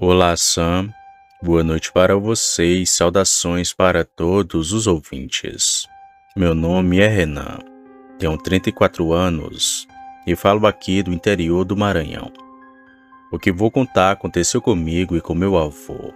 Olá, Sam. Boa noite para você e saudações para todos os ouvintes. Meu nome é Renan, tenho 34 anos e falo aqui do interior do Maranhão. O que vou contar aconteceu comigo e com meu avô,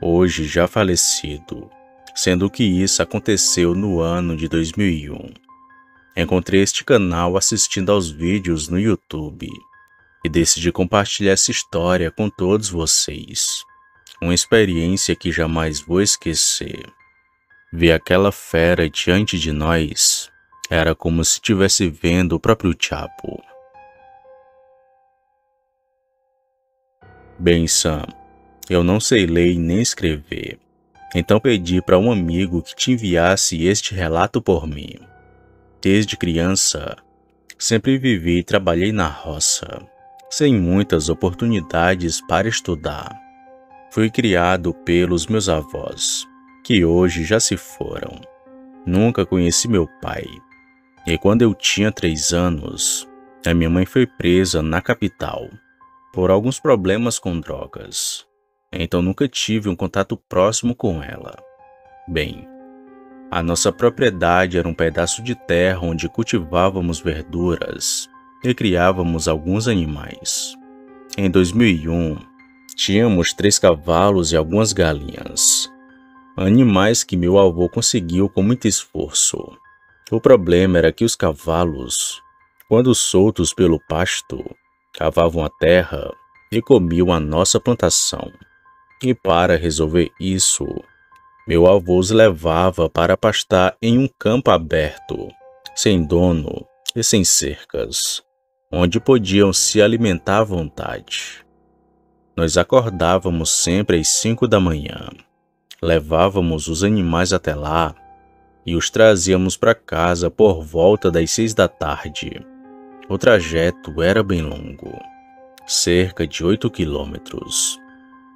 hoje já falecido, sendo que isso aconteceu no ano de 2001. Encontrei este canal assistindo aos vídeos no YouTube e decidi compartilhar essa história com todos vocês. Uma experiência que jamais vou esquecer. Ver aquela fera diante de nós era como se estivesse vendo o próprio diabo. Bem, Sam, eu não sei ler nem escrever, então pedi para um amigo que te enviasse este relato por mim. Desde criança, sempre vivi e trabalhei na roça, sem muitas oportunidades para estudar. Fui criado pelos meus avós, que hoje já se foram. Nunca conheci meu pai. E quando eu tinha 3 anos, a minha mãe foi presa na capital, por alguns problemas com drogas. Então nunca tive um contato próximo com ela. Bem, a nossa propriedade era um pedaço de terra onde cultivávamos verduras e criávamos alguns animais. Em 2001, tínhamos 3 cavalos e algumas galinhas. Animais que meu avô conseguiu com muito esforço. O problema era que os cavalos, quando soltos pelo pasto, cavavam a terra e comiam a nossa plantação. E para resolver isso, meu avô os levava para pastar em um campo aberto, sem dono e sem cercas, onde podiam se alimentar à vontade. Nós acordávamos sempre às 5 da manhã, levávamos os animais até lá e os trazíamos para casa por volta das 6 da tarde. O trajeto era bem longo, cerca de 8 quilômetros.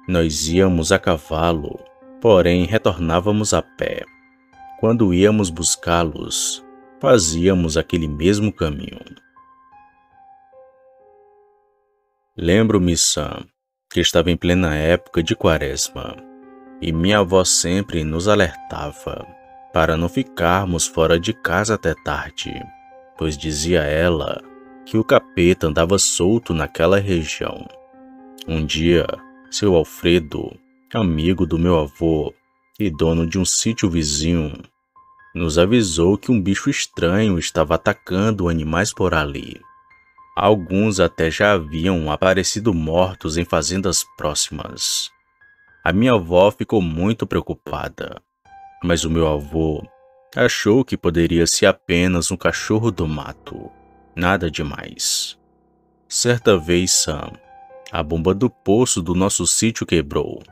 Nós íamos a cavalo, porém retornávamos a pé. Quando íamos buscá-los, fazíamos aquele mesmo caminho. Lembro-me, Sam, que estava em plena época de quaresma, e minha avó sempre nos alertava para não ficarmos fora de casa até tarde, pois dizia ela que o capeta andava solto naquela região. Um dia, seu Alfredo, amigo do meu avô e dono de um sítio vizinho, nos avisou que um bicho estranho estava atacando animais por ali. Alguns até já haviam aparecido mortos em fazendas próximas. A minha avó ficou muito preocupada, mas o meu avô achou que poderia ser apenas um cachorro do mato, nada demais. Certa vez, Sam, a bomba do poço do nosso sítio quebrou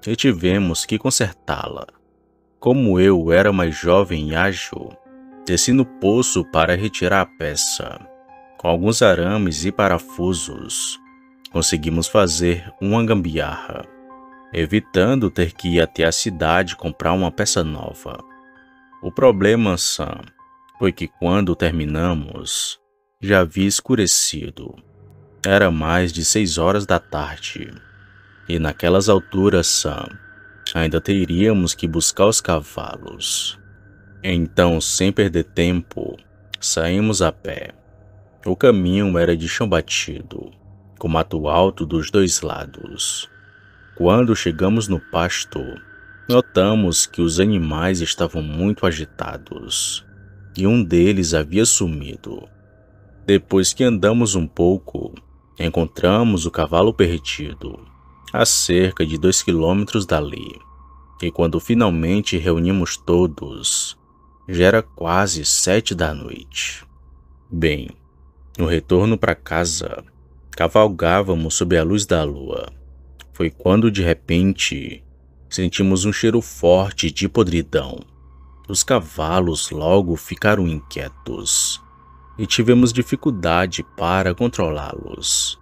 e tivemos que consertá-la. Como eu era mais jovem e ágil, desci no poço para retirar a peça. Com alguns arames e parafusos, conseguimos fazer uma gambiarra, evitando ter que ir até a cidade comprar uma peça nova. O problema, Sam, foi que quando terminamos, já havia escurecido. Era mais de 6 horas da tarde. E naquelas alturas, Sam, ainda teríamos que buscar os cavalos. Então, sem perder tempo, saímos a pé. O caminho era de chão batido, com mato alto dos 2 lados. Quando chegamos no pasto, notamos que os animais estavam muito agitados e um deles havia sumido. Depois que andamos um pouco, encontramos o cavalo perdido, a cerca de 2 quilômetros dali. E quando finalmente reunimos todos, já era quase 7 da noite. Bem, no retorno para casa, cavalgávamos sob a luz da lua. Foi quando, de repente, sentimos um cheiro forte de podridão. Os cavalos logo ficaram inquietos e tivemos dificuldade para controlá-los.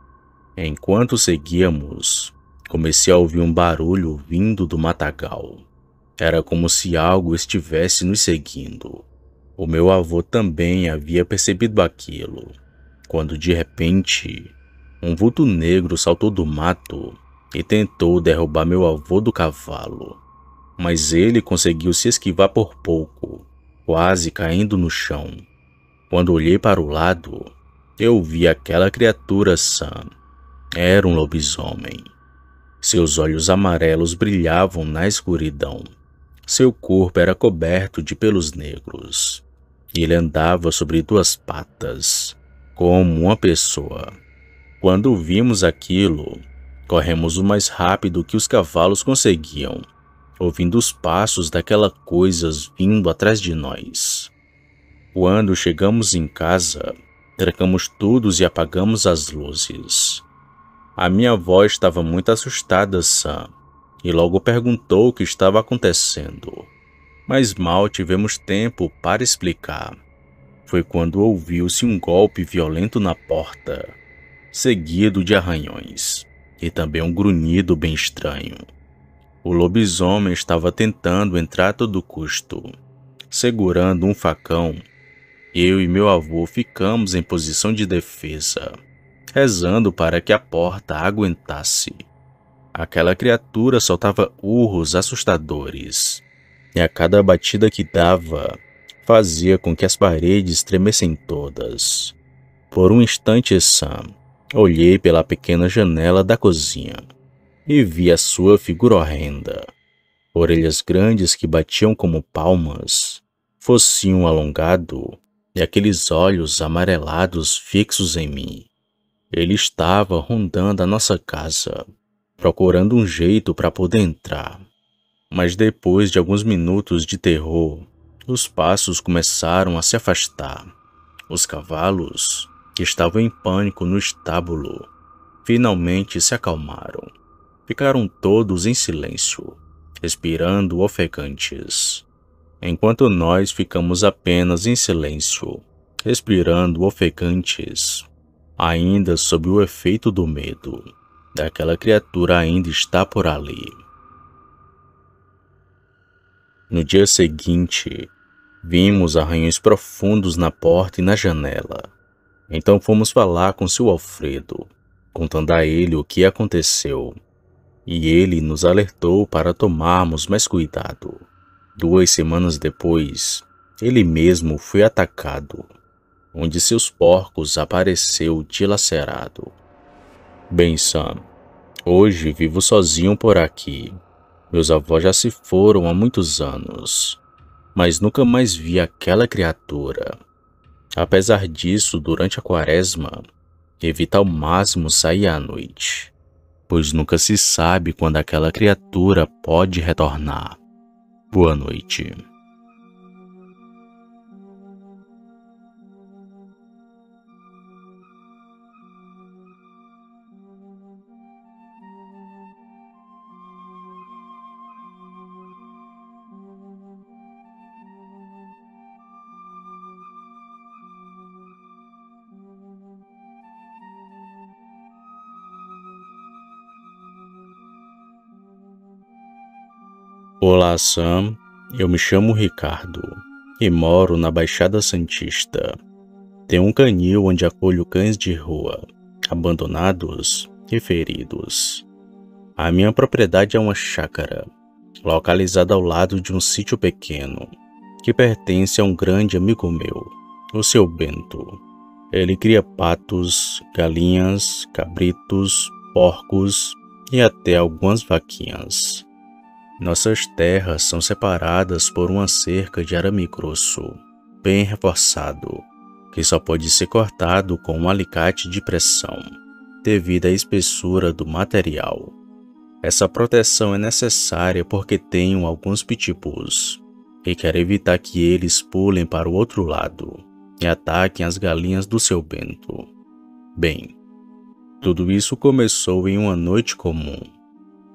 Enquanto seguíamos, comecei a ouvir um barulho vindo do matagal. Era como se algo estivesse nos seguindo. O meu avô também havia percebido aquilo, quando de repente um vulto negro saltou do mato e tentou derrubar meu avô do cavalo, mas ele conseguiu se esquivar por pouco, quase caindo no chão. Quando olhei para o lado, eu vi aquela criatura Sam. Era um lobisomem. Seus olhos amarelos brilhavam na escuridão. Seu corpo era coberto de pelos negros. E ele andava sobre duas patas, como uma pessoa. Quando vimos aquilo, corremos o mais rápido que os cavalos conseguiam, ouvindo os passos daquela coisa vindo atrás de nós. Quando chegamos em casa, trancamos tudo e apagamos as luzes. A minha avó estava muito assustada, Sam, e logo perguntou o que estava acontecendo. Mas mal tivemos tempo para explicar. Foi quando ouviu-se um golpe violento na porta, seguido de arranhões, e também um grunhido bem estranho. O lobisomem estava tentando entrar a todo custo. Segurando um facão, eu e meu avô ficamos em posição de defesa, rezando para que a porta aguentasse. Aquela criatura soltava urros assustadores, e a cada batida que dava, fazia com que as paredes tremessem todas. Por um instante, Sam, olhei pela pequena janela da cozinha e vi a sua figura horrenda. Orelhas grandes que batiam como palmas, focinho alongado e aqueles olhos amarelados fixos em mim. Ele estava rondando a nossa casa, procurando um jeito para poder entrar. Mas depois de alguns minutos de terror, os passos começaram a se afastar. Os cavalos, que estavam em pânico no estábulo, finalmente se acalmaram. Ficaram todos em silêncio, respirando ofegantes, enquanto nós ficamos apenas em silêncio, respirando ofegantes, ainda sob o efeito do medo. Aquela criatura ainda está por ali. No dia seguinte, vimos arranhões profundos na porta e na janela. Então fomos falar com seu Alfredo, contando a ele o que aconteceu. E ele nos alertou para tomarmos mais cuidado. 2 semanas depois, ele mesmo foi atacado, onde seus porcos apareceu dilacerado. Bem, Sam, hoje vivo sozinho por aqui. Meus avós já se foram há muitos anos, mas nunca mais vi aquela criatura. Apesar disso, durante a quaresma, evito ao máximo sair à noite, pois nunca se sabe quando aquela criatura pode retornar. Boa noite. Olá, Sam. Eu me chamo Ricardo e moro na Baixada Santista. Tenho um canil onde acolho cães de rua, abandonados e feridos. A minha propriedade é uma chácara, localizada ao lado de um sítio pequeno, que pertence a um grande amigo meu, o seu Bento. Ele cria patos, galinhas, cabritos, porcos e até algumas vaquinhas. Nossas terras são separadas por uma cerca de arame grosso, bem reforçado, que só pode ser cortado com um alicate de pressão, devido à espessura do material. Essa proteção é necessária porque tenho alguns pitbulls, e quero evitar que eles pulem para o outro lado e ataquem as galinhas do seu Bento. Bem, tudo isso começou em uma noite comum.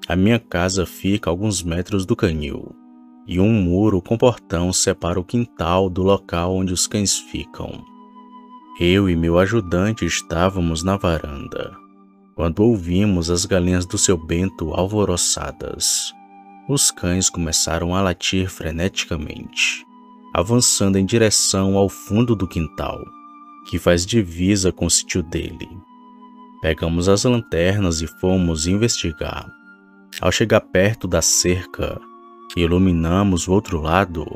A minha casa fica a alguns metros do canil, e um muro com portão separa o quintal do local onde os cães ficam. Eu e meu ajudante estávamos na varanda, quando ouvimos as galinhas do seu Bento alvoroçadas. Os cães começaram a latir freneticamente, avançando em direção ao fundo do quintal, que faz divisa com o sítio dele. Pegamos as lanternas e fomos investigar. Ao chegar perto da cerca, iluminamos o outro lado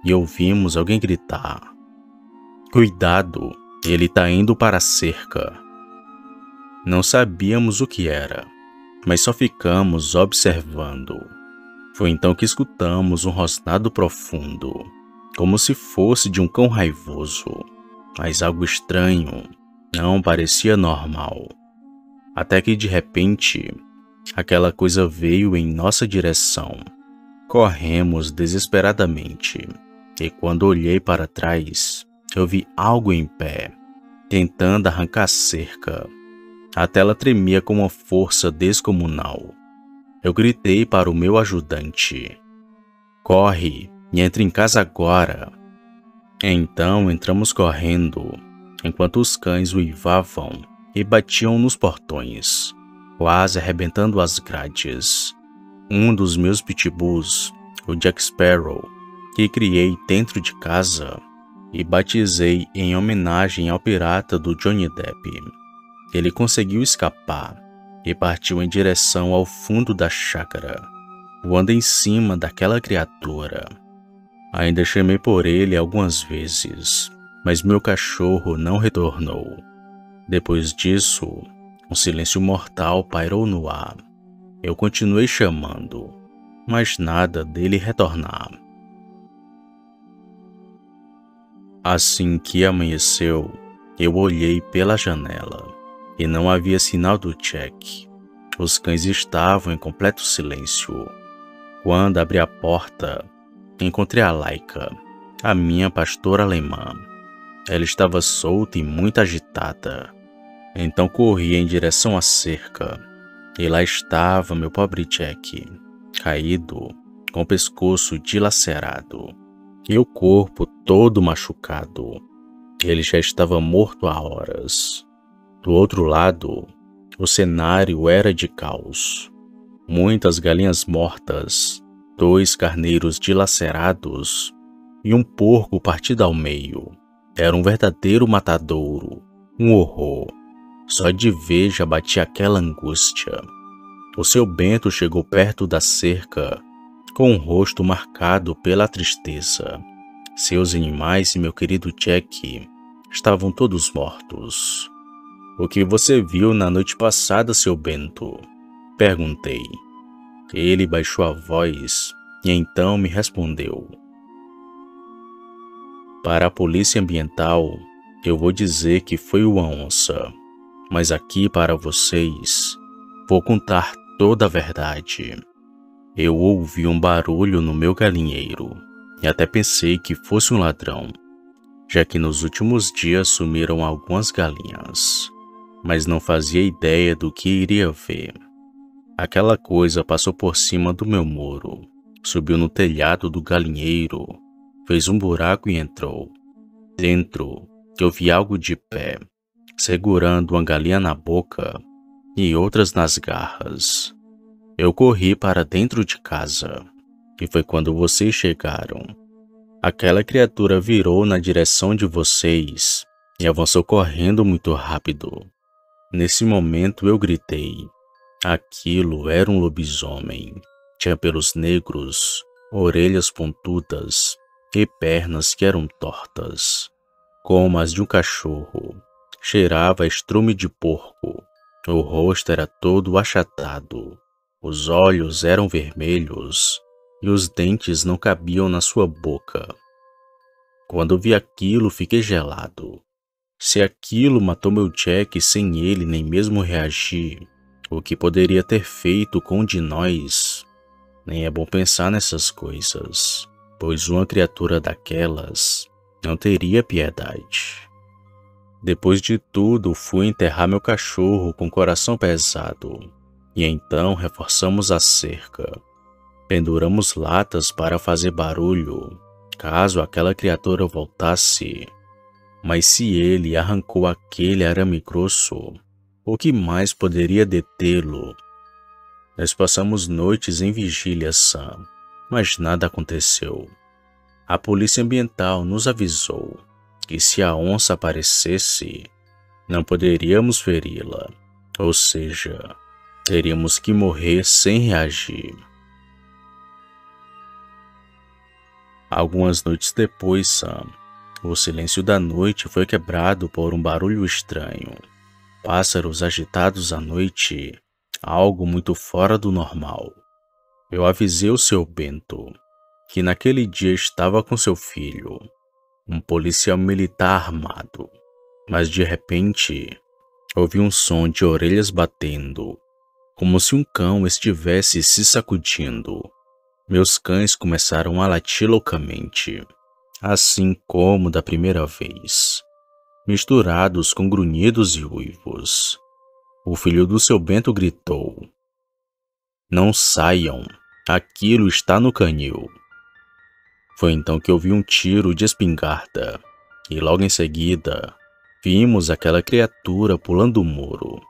e ouvimos alguém gritar: "Cuidado, ele tá indo para a cerca." Não sabíamos o que era, mas só ficamos observando. Foi então que escutamos um rosnado profundo, como se fosse de um cão raivoso, mas algo estranho, não parecia normal. Até que de repente, aquela coisa veio em nossa direção. Corremos desesperadamente, e quando olhei para trás, eu vi algo em pé, tentando arrancar a cerca. A tela tremia com uma força descomunal. Eu gritei para o meu ajudante: "Corre e entre em casa agora." Então entramos correndo, enquanto os cães uivavam e batiam nos portões, quase arrebentando as grades. Um dos meus pitbulls, o Jack Sparrow, que criei dentro de casa e batizei em homenagem ao pirata do Johnny Depp. Ele conseguiu escapar e partiu em direção ao fundo da chácara, voando em cima daquela criatura. Ainda chamei por ele algumas vezes, mas meu cachorro não retornou. Depois disso, um silêncio mortal pairou no ar. Eu continuei chamando, mas nada dele retornar. Assim que amanheceu, eu olhei pela janela e não havia sinal do Jack. Os cães estavam em completo silêncio. Quando abri a porta, encontrei a Laika, a minha pastora alemã. Ela estava solta e muito agitada. Então corri em direção à cerca, e lá estava meu pobre Jack, caído, com o pescoço dilacerado e o corpo todo machucado. Ele já estava morto há horas. Do outro lado, o cenário era de caos. Muitas galinhas mortas, 2 carneiros dilacerados e um porco partido ao meio. Era um verdadeiro matadouro, um horror. Só de ver já batia aquela angústia. O seu Bento chegou perto da cerca, com o rosto marcado pela tristeza. Seus animais e meu querido Jack estavam todos mortos. "O que você viu na noite passada, seu Bento?" perguntei. Ele baixou a voz e então me respondeu: "Para a polícia ambiental, eu vou dizer que foi uma onça, mas aqui para vocês, vou contar toda a verdade. Eu ouvi um barulho no meu galinheiro e até pensei que fosse um ladrão, já que nos últimos dias sumiram algumas galinhas, mas não fazia ideia do que iria ver. Aquela coisa passou por cima do meu muro, subiu no telhado do galinheiro, fez um buraco e entrou. Dentro, eu vi algo de pé, segurando uma galinha na boca e outras nas garras. Eu corri para dentro de casa, e foi quando vocês chegaram. Aquela criatura virou na direção de vocês e avançou correndo muito rápido. Nesse momento eu gritei. Aquilo era um lobisomem. Tinha pelos negros, orelhas pontudas e pernas que eram tortas, como as de um cachorro. Cheirava a estrume de porco. O rosto era todo achatado. Os olhos eram vermelhos e os dentes não cabiam na sua boca. Quando vi aquilo, fiquei gelado. Se aquilo matou meu Jack sem ele nem mesmo reagir, o que poderia ter feito com um de nós? Nem é bom pensar nessas coisas, pois uma criatura daquelas não teria piedade. Depois de tudo, fui enterrar meu cachorro com o coração pesado, e então reforçamos a cerca. Penduramos latas para fazer barulho, caso aquela criatura voltasse. Mas se ele arrancou aquele arame grosso, o que mais poderia detê-lo? Nós passamos noites em vigília sã, mas nada aconteceu. A polícia ambiental nos avisou que se a onça aparecesse, não poderíamos feri-la, Ou seja, teríamos que morrer sem reagir. Algumas noites depois, Sam, o silêncio da noite foi quebrado por um barulho estranho. Pássaros agitados à noite, algo muito fora do normal. Eu avisei o seu Bento, que naquele dia estava com seu filho, um policial militar armado. Mas de repente, ouvi um som de orelhas batendo, como se um cão estivesse se sacudindo. Meus cães começaram a latir loucamente, assim como da primeira vez, misturados com grunhidos e uivos. O filho do seu Bento gritou: "Não saiam, aquilo está no canil." Foi então que ouvi um tiro de espingarda, e logo em seguida, vimos aquela criatura pulando o muro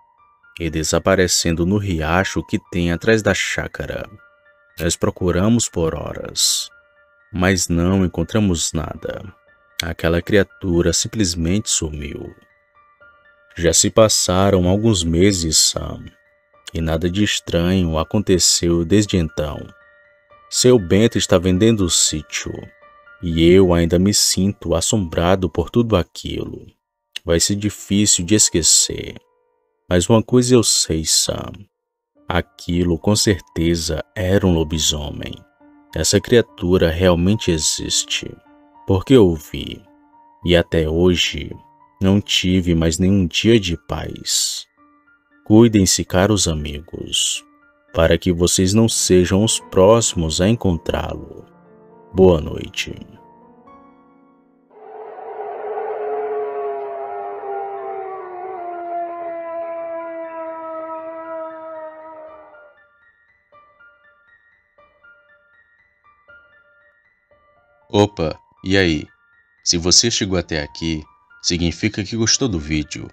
e desaparecendo no riacho que tem atrás da chácara. Nós procuramos por horas, mas não encontramos nada. Aquela criatura simplesmente sumiu. Já se passaram alguns meses, Sam, e nada de estranho aconteceu desde então. Seu Bento está vendendo o sítio, e eu ainda me sinto assombrado por tudo aquilo. Vai ser difícil de esquecer, mas uma coisa eu sei, Sam. Aquilo com certeza era um lobisomem. Essa criatura realmente existe, porque eu vi, e até hoje não tive mais nenhum dia de paz. Cuidem-se, caros amigos, para que vocês não sejam os próximos a encontrá-lo. Boa noite. Opa, e aí? Se você chegou até aqui, significa que gostou do vídeo,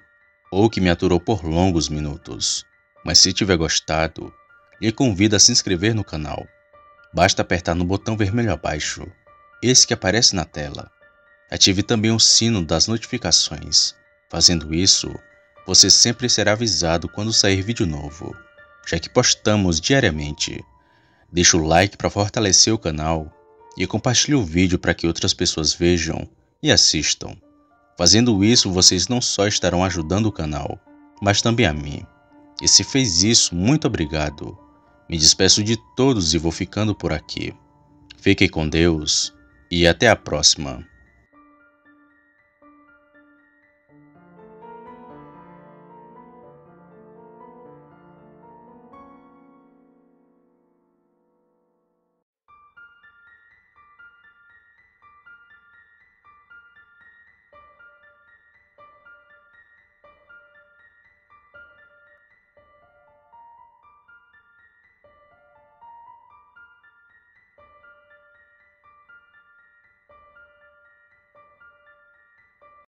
ou que me aturou por longos minutos. Mas se tiver gostado, lhe convido a se inscrever no canal. Basta apertar no botão vermelho abaixo, esse que aparece na tela. Ative também o sino das notificações. Fazendo isso, você sempre será avisado quando sair vídeo novo, já que postamos diariamente. Deixe o like para fortalecer o canal e compartilhe o vídeo para que outras pessoas vejam e assistam. Fazendo isso, vocês não só estarão ajudando o canal, mas também a mim. E se fez isso, muito obrigado. Me despeço de todos e vou ficando por aqui. Fiquem com Deus e até a próxima.